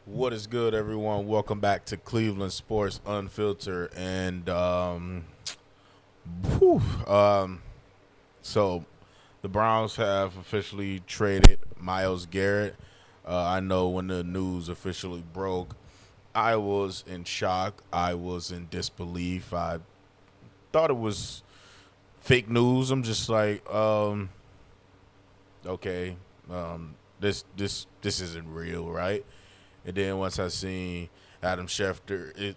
What is good, everyone? Welcome back to Cleveland Sports Unfiltered. And whew, so the Browns have officially traded Myles Garrett. I know when the news officially broke, I was in shock. I was in disbelief. I thought it was fake news. I'm just like, okay, this isn't real, right? And then once I seen Adam Schefter,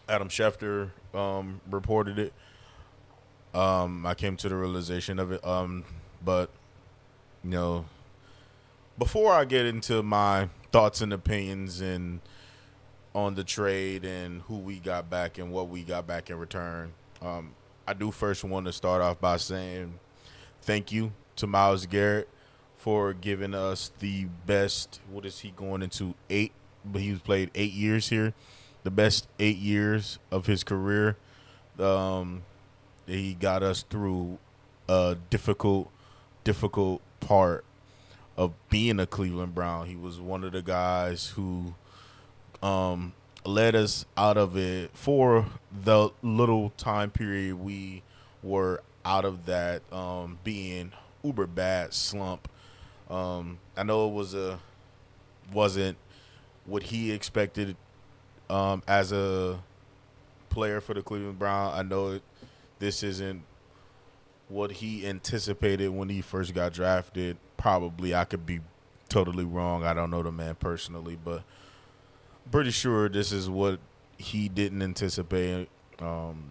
Adam Schefter reported it. I came to the realization of it. But you know, before I get into my thoughts and opinions and on the trade and who we got back and what we got back in return, I do first want to start off by saying thank you to Myles Garrett for giving us the best. What is he going into eight? But he's played 8 years here, the best 8 years of his career. Um, he got us through a difficult part of being a Cleveland Brown. He was one of the guys who um, led us out of it for the little time period we were out of that being uber bad slump. I know it wasn't what he expected as a player for the Cleveland Brown. I know this isn't what he anticipated when he first got drafted. Probably I could be totally wrong. I don't know the man personally, but pretty sure this is what he didn't anticipate. Um,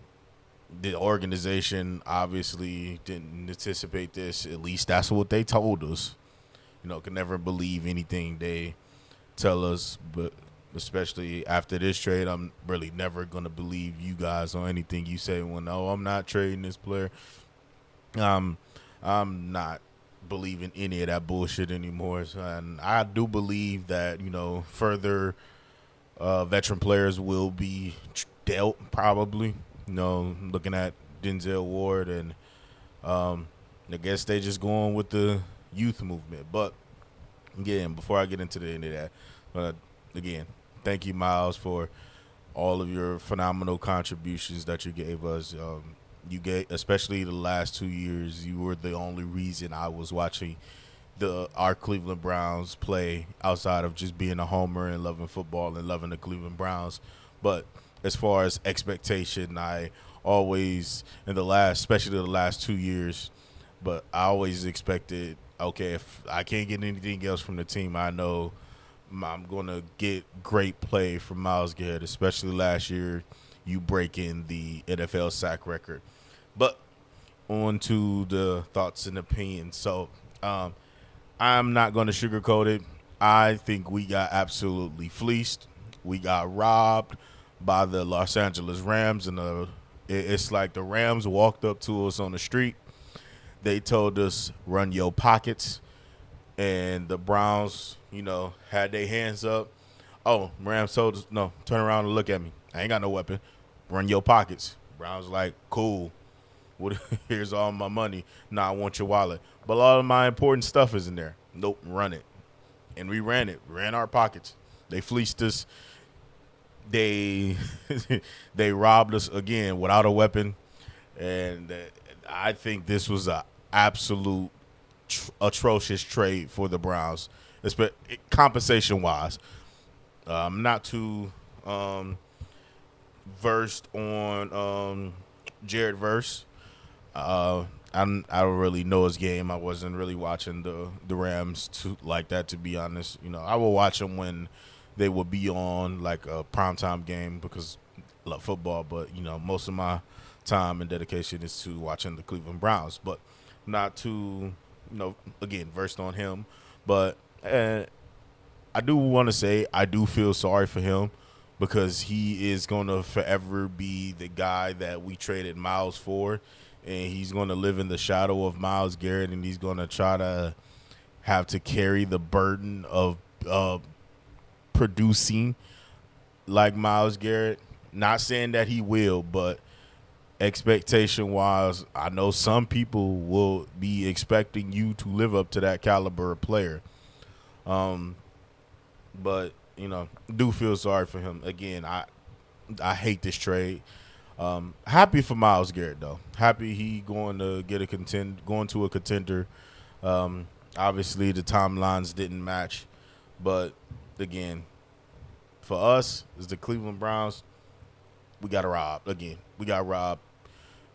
the organization obviously didn't anticipate this. At least that's what they told us. Can never believe anything they tell us, but especially after this trade, I'm really never gonna believe you guys on anything you say. When I'm not trading this player, um, I'm not believing any of that bullshit anymore. So, and I do believe that further veteran players will be dealt probably. Looking at Denzel Ward and um, I guess they just going with the youth movement. But again, before I get into the end of that, again, thank you, Myles, for all of your phenomenal contributions that you gave us. You gave, especially the last 2 years, you were the only reason I was watching our Cleveland Browns play outside of just being a homer and loving football and loving the Cleveland Browns. But as far as expectation, I always in the last, especially the last 2 years, but I always expected, okay, if I can't get anything else from the team, I know I'm going to get great play from Myles Garrett, especially last year, you breaking the NFL sack record. But on to the thoughts and opinions. So, I'm not going to sugarcoat it. I think we got absolutely fleeced. We got robbed by the Los Angeles Rams, and it's like the Rams walked up to us on the street. They told us run your pockets, and the Browns, had their hands up. Oh, Rams told us no. Turn around and look at me. I ain't got no weapon. Run your pockets. Browns like cool. What? Here's all my money. Nah, I want your wallet. But a lot of my important stuff is in there. Nope, run it. And we ran it. Ran our pockets. They fleeced us. They they robbed us again without a weapon. And I think this was a absolute atrocious trade for the Browns, compensation wise. I'm not too versed on Jared Verse. I don't really know his game. I wasn't really watching the Rams like that, to be honest. I will watch them when they will be on like a primetime game because I love football. But most of my time and dedication is to watching the Cleveland Browns. But not too again versed on him. But I do want to say I do feel sorry for him because he is going to forever be the guy that we traded Myles for, and he's going to live in the shadow of Myles Garrett, and he's going to try to have to carry the burden of producing like Myles Garrett. Not saying that he will, but expectation wise, I know some people will be expecting you to live up to that caliber of player. Um, but do feel sorry for him. Again, I hate this trade. Happy for Myles Garrett though. Happy he going to get going to a contender. Obviously the timelines didn't match, but again, for us as the Cleveland Browns, we got robbed again. We got robbed,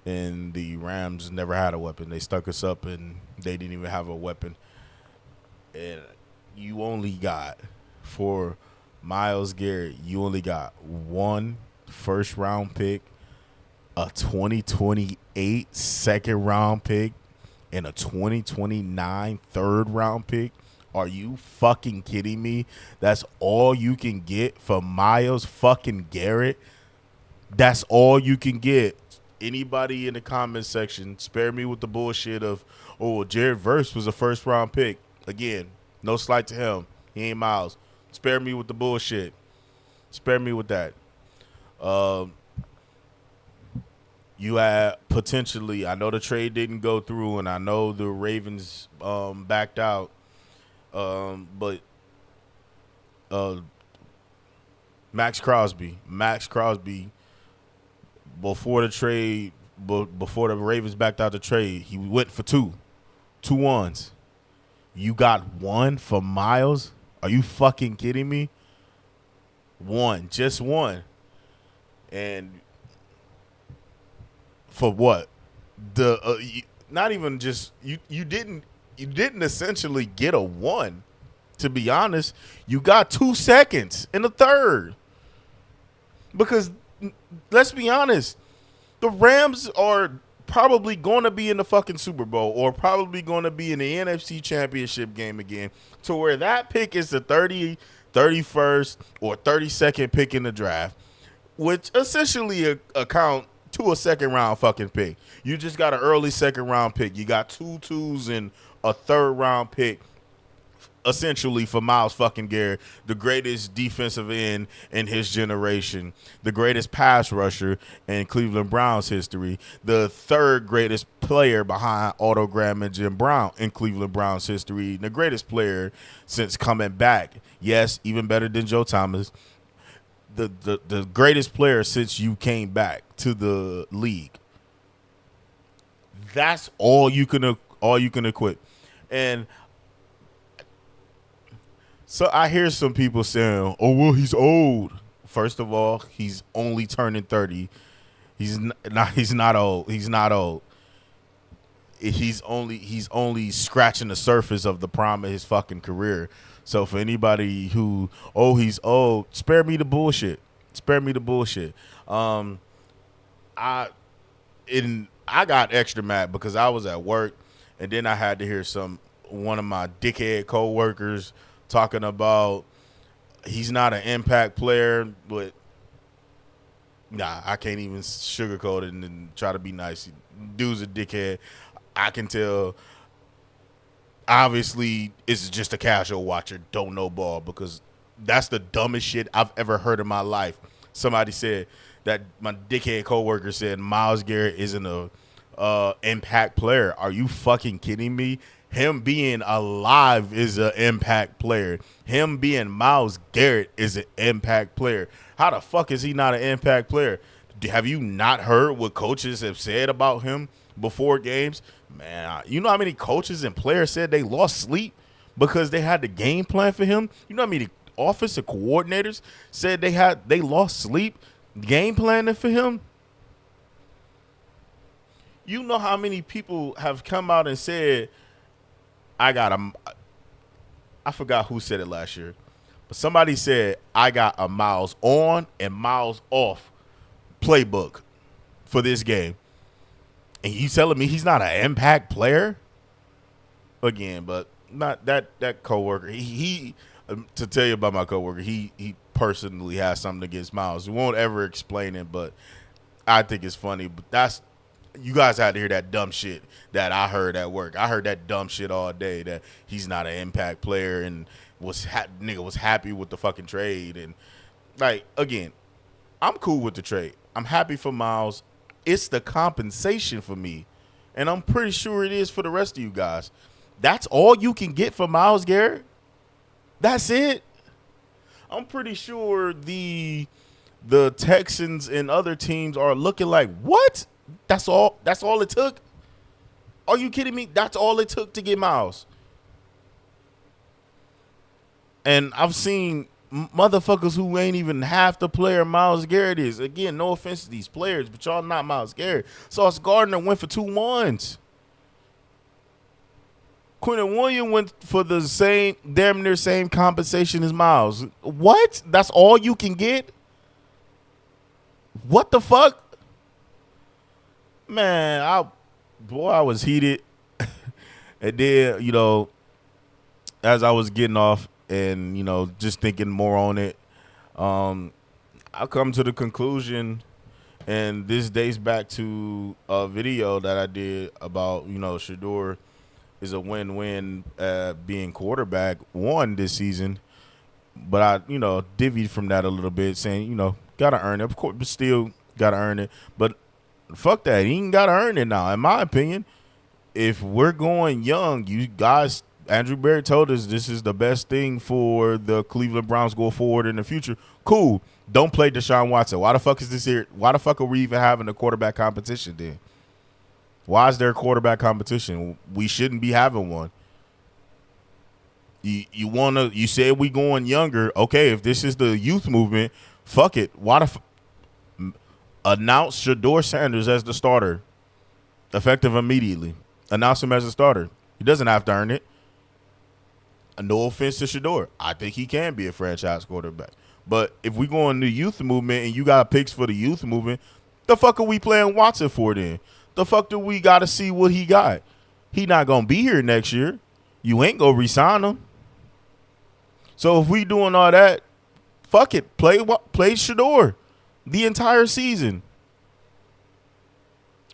and the Rams never had a weapon. They stuck us up, and they didn't even have a weapon. And you only got for Myles Garrett, you only got one first round pick, a 2028 second round pick, and a 2029 third round pick. Are you fucking kidding me? That's all you can get for Myles fucking Garrett? That's all you can get. Anybody in the comment section, spare me with the bullshit of, oh, Jared Verse was a first round pick. Again, no slight to him. He ain't Myles. Spare me with the bullshit. Spare me with that. You had potentially, I know the trade didn't go through, and I know the Ravens backed out, but Max Crosby, before the trade, before the Ravens backed out the trade, he went for two ones. You got one for Myles? Are you fucking kidding me? One, just one. And for what? Not even just you didn't essentially get a one. To be honest, you got 2 seconds in the third. Because let's be honest, the Rams are probably going to be in the fucking Super Bowl or probably going to be in the NFC Championship game again, to where that pick is the 31st or 32nd pick in the draft, which essentially account to a second round fucking pick. You just got an early second round pick. You got 2 twos and a third round pick essentially for Myles fucking Garrett, the greatest defensive end in his generation, the greatest pass rusher in Cleveland Browns history, the third greatest player behind Otto Graham and Jim Brown in Cleveland Browns history, the greatest player since coming back. Yes, even better than Joe Thomas. The greatest player since you came back to the league. That's all you can equip. And so I hear some people saying, "Oh, well, he's old." First of all, he's only turning 30. He's not old. He's not old. He's only scratching the surface of the prime of his fucking career. So for anybody who, oh, he's old, spare me the bullshit. Spare me the bullshit. I got extra mad because I was at work, and then I had to hear one of my dickhead coworkers talking about he's not an impact player, but nah, I can't even sugarcoat it and try to be nice. Dude's a dickhead. I can tell. Obviously, it's just a casual watcher, don't know ball, because that's the dumbest shit I've ever heard in my life. Somebody said that my dickhead coworker said Myles Garrett isn't a impact player. Are you fucking kidding me? Him being alive is an impact player. Him being Myles Garrett is an impact player. How the fuck is he not an impact player? Have you not heard what coaches have said about him before games? Man, you know how many coaches and players said they lost sleep because they had the game plan for him? You know how many offensive coordinators said they lost sleep game planning for him? You know how many people have come out and said, I forgot who said it last year, but somebody said, I got a Myles on and Myles off playbook for this game. And you telling me he's not an impact player? Again, but not that coworker. He to tell you about my coworker, he personally has something against Myles. We won't ever explain it, but I think it's funny. But you guys had to hear that dumb shit that I heard at work. I heard that dumb shit all day that he's not an impact player and nigga was happy with the fucking trade. And like, again, I'm cool with the trade. I'm happy for Myles. It's the compensation for me, and I'm pretty sure it is for the rest of you guys. That's all you can get for Myles Garrett? That's it? I'm pretty sure the Texans and other teams are looking like, what? That's all. That's all it took. Are you kidding me? That's all it took to get Myles. And I've seen motherfuckers who ain't even half the player Myles Garrett is. Again, no offense to these players, but y'all not Myles Garrett. Sauce Gardner went for 2 1s. Quentin Williams went for the same, damn near same compensation as Myles. What? That's all you can get? What the fuck? Man, I was heated. And then, as I was getting off and, just thinking more on it, I come to the conclusion, and this dates back to a video that I did about, Shador is a win-win being quarterback one this season. But I, divvied from that a little bit, saying, got to earn it. Of course, but still got to earn it. But fuck that. He ain't got to earn it now, in my opinion. If we're going young, you guys, Andrew Barrett told us this is the best thing for the Cleveland Browns go forward in the future. Cool. Don't play Deshaun Watson. Why the fuck is this here? Why the fuck are we even having a quarterback competition then? Why is there a quarterback competition? We shouldn't be having one. You said we going younger. Okay, if this is the youth movement, fuck it. Announce Shador Sanders as the starter, effective immediately. Announce him as a starter. He doesn't have to earn it. No offense to Shador. I think he can be a franchise quarterback. But if we go in the youth movement and you got picks for the youth movement, the fuck are we playing Watson for then? The fuck do we got to see what he got? He not going to be here next year. You ain't going to re-sign him. So if we doing all that, fuck it. Play Shador the entire season.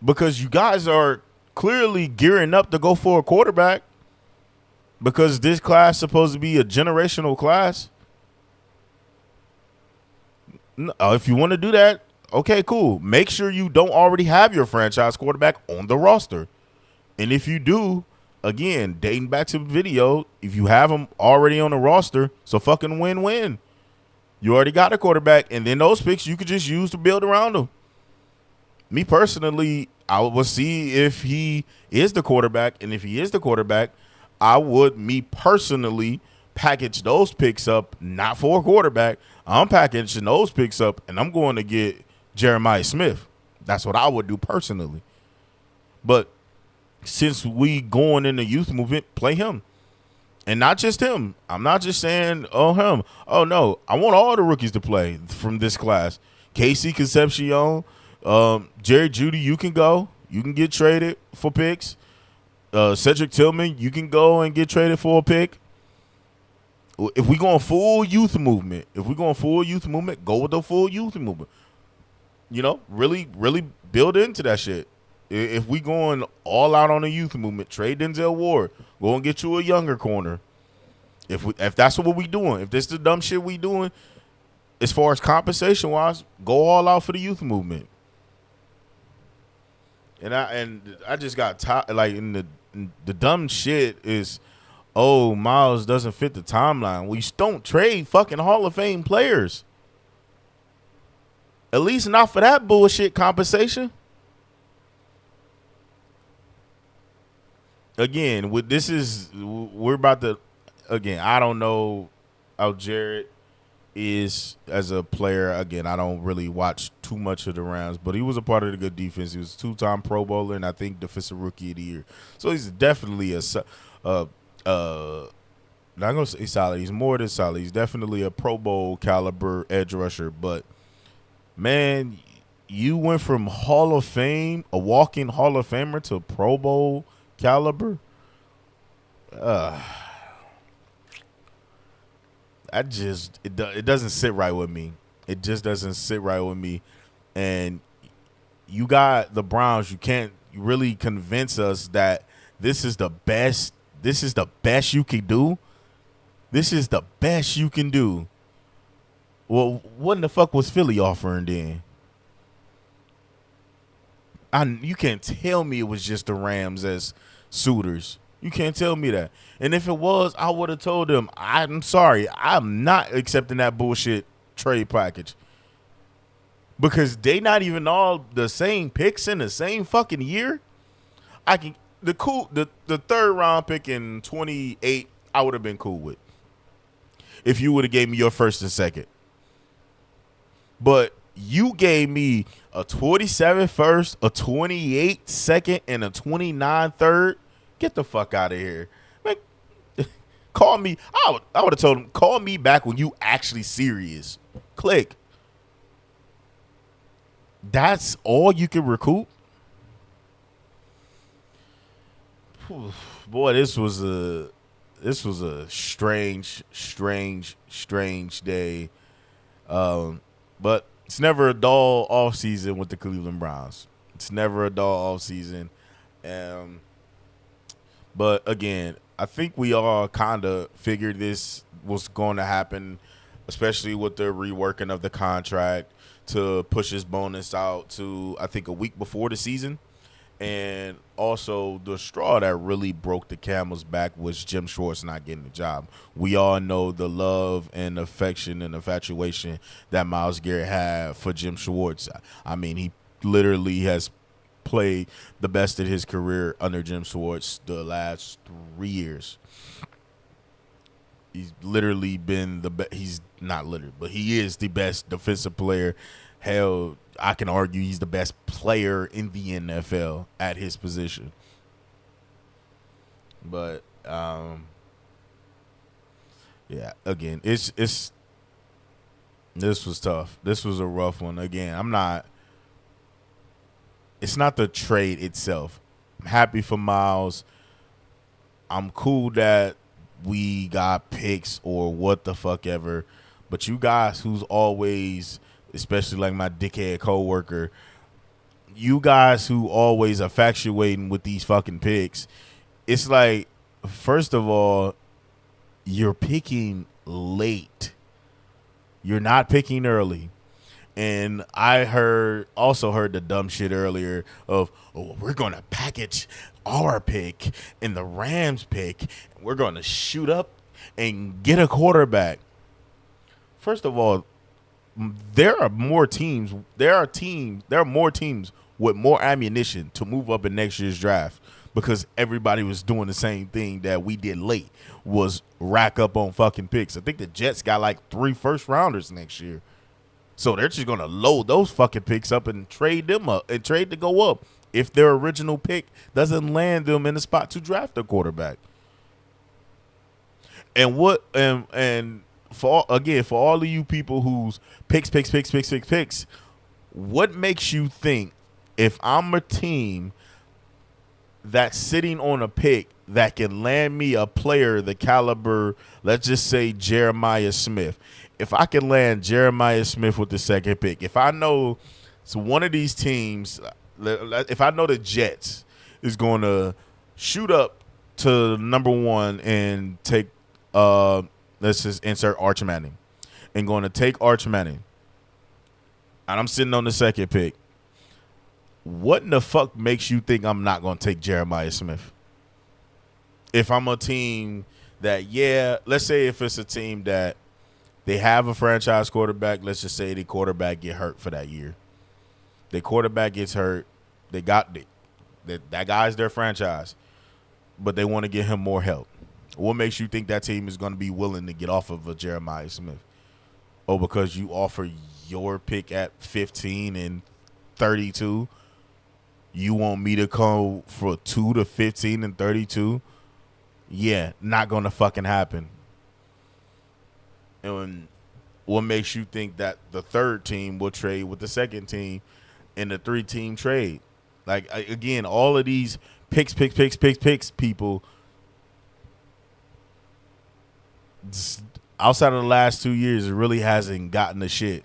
Because you guys are clearly gearing up to go for a quarterback. Because this class is supposed to be a generational class. If you want to do that, okay, cool. Make sure you don't already have your franchise quarterback on the roster. And if you do, again, dating back to the video, if you have him already on the roster, so fucking win-win. You already got a quarterback, and then those picks you could just use to build around him. Me personally, I will see if he is the quarterback, and if he is the quarterback, I would, me personally, package those picks up, not for a quarterback. I'm packaging those picks up, and I'm going to get Jeremiah Smith. That's what I would do personally. But since we going in the youth movement, play him. And not just him. I'm not just saying, him. Oh, no. I want all the rookies to play from this class. Casey Concepcion, Jerry Jeudy, you can go. You can get traded for picks. Cedric Tillman, you can go and get traded for a pick. If we going full youth movement, go with the full youth movement. Really, really build into that shit. If we going all out on the youth movement, trade Denzel Ward, go and get you a younger corner. If that's what we doing, if this is the dumb shit we doing, as far as compensation wise, go all out for the youth movement. And I just got tired. Like the dumb shit is, Myles doesn't fit the timeline. We don't trade fucking Hall of Fame players. At least not for that bullshit compensation. Again, we're about to, I don't know how Jared is as a player. Again, I don't really watch too much of the rounds, but he was a part of the good defense. He was a 2-time Pro Bowler and I think Defensive Rookie of the Year. So he's definitely not gonna say solid. He's more than solid. He's definitely a Pro Bowl caliber edge rusher. But man, you went from Hall of Fame, a walking Hall of Famer, to Pro Bowl caliber. It doesn't sit right with me. It just doesn't sit right with me. And you got the Browns. You can't really convince us that this is the best. This is the best you can do. This is the best you can do. Well, what in the fuck was Philly offering then? You can't tell me it was just the Rams as suitors. You can't tell me that. And if it was, I would have told them, I'm sorry, I'm not accepting that bullshit trade package. Because they not even all the same picks in the same fucking year. I can the third round pick in 28, I would have been cool with. If you would have gave me your first and second. But you gave me a 27 first, a 28 second, and a 29 third. Get the fuck out of here. Man, call me. I would have told him, call me back when you actually serious. Click. That's all you can recoup? Boy, this was a strange day. But it's never a dull off season with the Cleveland Browns. It's never a dull off season. But again, I think we all kind of figured this was going to happen, especially with the reworking of the contract to push his bonus out to, I think, a week before the season. And also the straw that really broke the camel's back was Jim Schwartz not getting the job. We all know the love and affection and infatuation that Myles Garrett had for Jim Schwartz. I mean, he literally has played the best of his career under Jim Schwartz the last 3 years. He's literally been the best. He's not literally, but he is the best defensive player. Hell, I can argue he's the best player in the NFL at his position. But yeah, again, it's this was tough. This was a rough one. Again, it's not the trade itself. I'm happy for Myles. I'm cool that we got picks or what the fuck ever. But you guys who's always, especially like my dickhead coworker, you guys who always are infatuating with these fucking picks, it's like, first of all, you're picking late. You're not picking early. And I also heard the dumb shit earlier of, oh, we're going to package our pick and the Rams pick. We're going to shoot up and get a quarterback. First of all, there are more teams. There are more teams with more ammunition to move up in next year's draft because everybody was doing the same thing that we did late, was rack up on fucking picks. I think the Jets got like 3 first rounders next year. So they're just going to load those fucking picks up and trade them up and trade to go up if their original pick doesn't land them in the spot to draft a quarterback. And for all of you people who's picks, what makes you think if I'm a team that's sitting on a pick that can land me a player the caliber, let's just say Jeremiah Smith, if I can land Jeremiah Smith with the second pick, if I know so one of these teams, if I know the Jets is going to shoot up to number 1 and take, let's just insert Arch Manning, and going to take Arch Manning, and I'm sitting on the second pick, what in the fuck makes you think I'm not going to take Jeremiah Smith? If I'm a team that, yeah, let's say if it's a team that they have a franchise quarterback, let's just say the quarterback get hurt for that year. The quarterback gets hurt. That guy's their franchise, but they want to get him more help. What makes you think that team is going to be willing to get off of a Jeremiah Smith? Oh, because you offer your pick at 15 and 32, you want me to come for 2 to 15 and 32? Yeah, not going to fucking happen. And what makes you think that the third team will trade with the second team in the 3-team trade? Like, again, all of these picks, people, outside of the last 2 years, it really hasn't gotten the shit.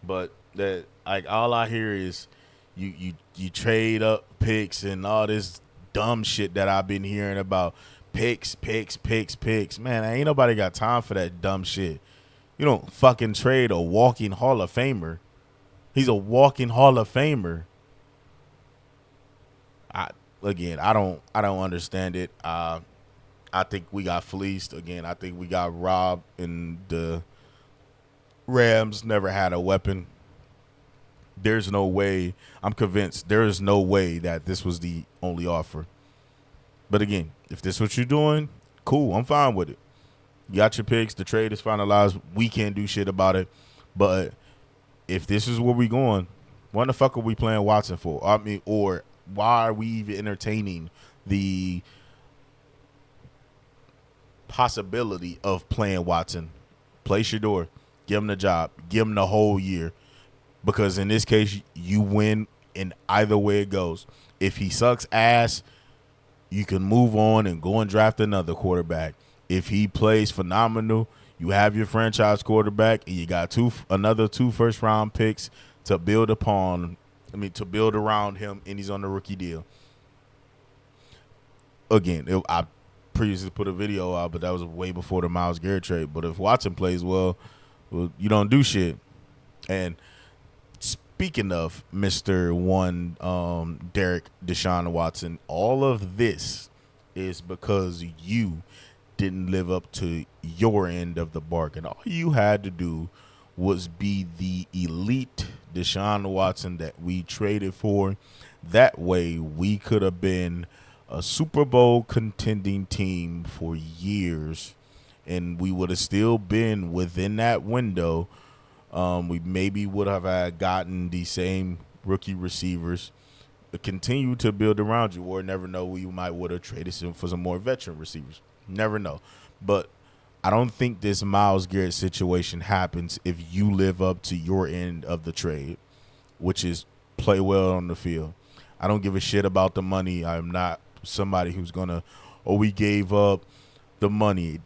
But that, like, all I hear is you trade up picks and all this dumb shit that I've been hearing about. Picks. Man, ain't nobody got time for that dumb shit. You don't fucking trade a walking Hall of Famer. He's a walking Hall of Famer. again, I don't understand it. I think we got fleeced again. I think we got robbed, and the Rams never had a weapon. There's no way. I'm convinced there is no way that this was the only offer. But again, if this is what you're doing, cool. I'm fine with it. You got your picks. The trade is finalized. We can't do shit about it. But if this is where we going, what the fuck are we playing Watson for? I mean, or why are we even entertaining the possibility of playing Watson? Place your door. Give him the job. Give him the whole year. Because in this case, you win in either way it goes. If he sucks ass, you can move on and go and draft another quarterback. If he plays phenomenal, you have your franchise quarterback, and you got another 2 first-round picks to build upon. To build around him, and he's on the rookie deal. Again, I previously put a video out, but that was way before the Myles Garrett trade. But if Watson plays well, you don't do shit. And speaking of Mr. One, Derek Deshaun Watson, all of this is because you didn't live up to your end of the bargain. All you had to do was be the elite Deshaun Watson that we traded for. That way we could have been a Super Bowl contending team for years, and we would have still been within that window. We maybe would have gotten the same rookie receivers, continue to build around you, or never know, we might would have traded some for some more veteran receivers. Never know. But I don't think this Myles Garrett situation happens if you live up to your end of the trade, which is play well on the field. I don't give a shit about the money. I'm not somebody who's going to, we gave up the money.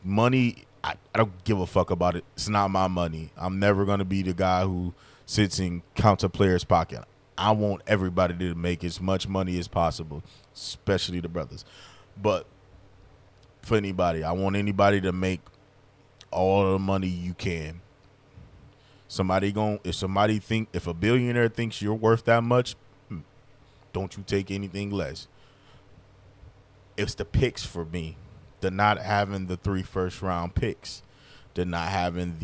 I don't give a fuck about it. It's not my money. I'm never going to be the guy who sits and counts a player's pocket. I want everybody to make as much money as possible, especially the brothers. But for anybody, I want anybody to make all the money you can. If a billionaire thinks you're worth that much, don't you take anything less. It's the picks for me. The not having the 3 first-round picks. The not having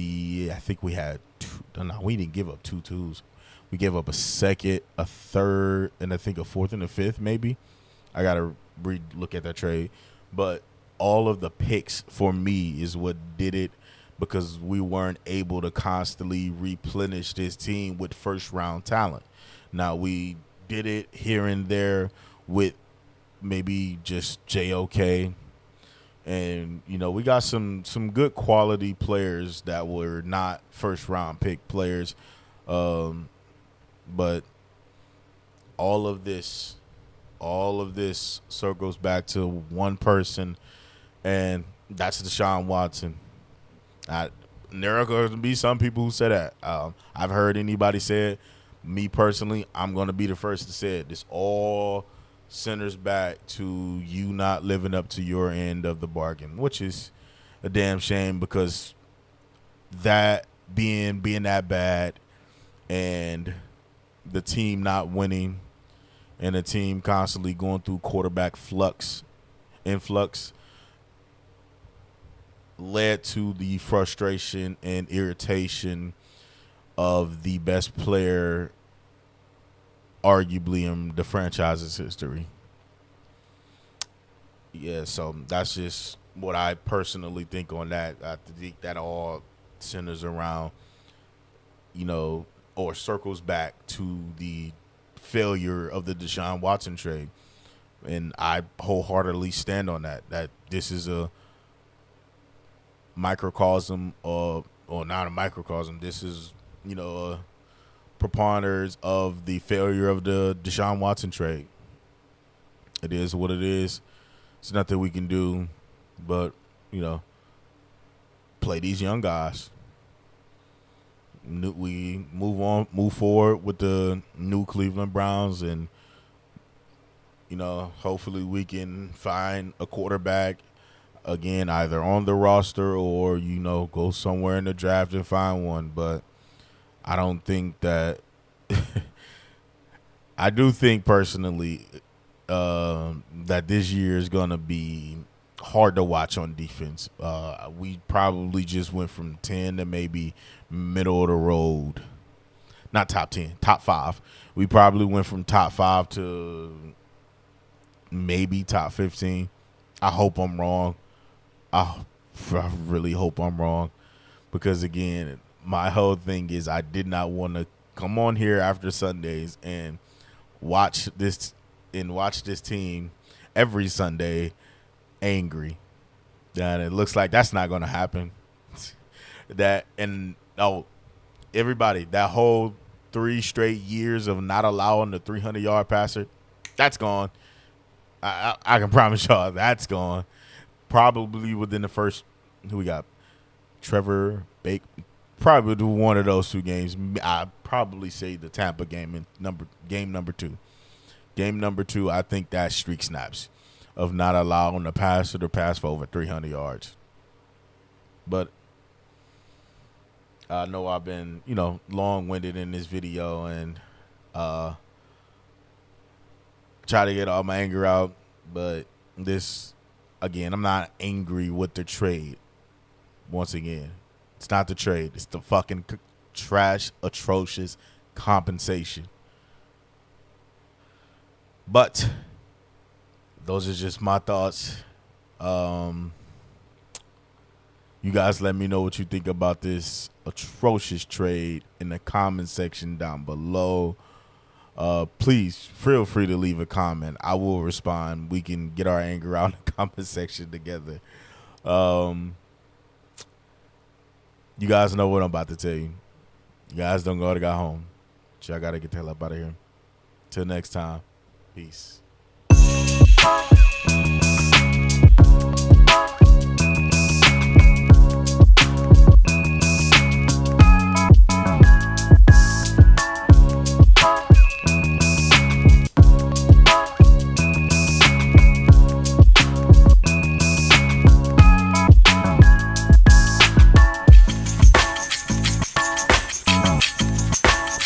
I think we had two. No, we didn't give up 2 twos. We gave up a second, a third, and I think a fourth and a fifth maybe. I got to look at that trade. But all of the picks for me is what did it, because we weren't able to constantly replenish this team with first-round talent. Now, we did it here and there with maybe just JOK. And, we got some good quality players that were not first-round pick players. But all of this circles back to one person, and that's Deshaun Watson. There are going to be some people who say that. I've heard anybody say it. Me personally, I'm going to be the first to say it. This all centers back to you not living up to your end of the bargain, which is a damn shame, because that being that bad, and the team not winning, and the team constantly going through quarterback influx, led to the frustration and irritation of the best player arguably in the franchise's history. Yeah, so that's just what I personally think on that. I think that all centers around, or circles back to the failure of the Deshaun Watson trade. And I wholeheartedly stand on that this is a microcosm or not a microcosm. This is, a preponderance of the failure of the Deshaun Watson trade. It is what it is. It's nothing we can do but, play these young guys. We move forward with the new Cleveland Browns, and, hopefully we can find a quarterback again, either on the roster or, go somewhere in the draft and find one. But I don't think that I do think personally that this year is gonna be hard to watch on defense. We probably just went from 10 to maybe middle of the road. Not top 10, top 5. We probably went from top 5 to maybe top 15. I hope I'm wrong. I really hope I'm wrong, because again, my whole thing is I did not want to come on here after Sundays and watch this team every Sunday angry. And it looks like that's not going to happen. Everybody, that whole 3 straight years of not allowing the 300-yard passer, that's gone. I can promise y'all that's gone. Probably within the first, who we got? Trevor Bake. Probably one of those 2 games. I'd probably say the Tampa game in game number 2. Game number 2, I think that streak snaps of not allowing the passer to pass for over 300 yards. But I know I've been, long-winded in this video and try to get all my anger out. But this, again, I'm not angry with the trade. Once again, it's not the trade. It's the fucking trash, atrocious compensation. But those are just my thoughts. You guys let me know what you think about this atrocious trade in the comment section down below. Please feel free to leave a comment. I will respond. We can get our anger out in the comment section together. You guys know what I'm about to tell you. You guys don't go home. Y'all got to get the hell up out of here. Till next time. Peace.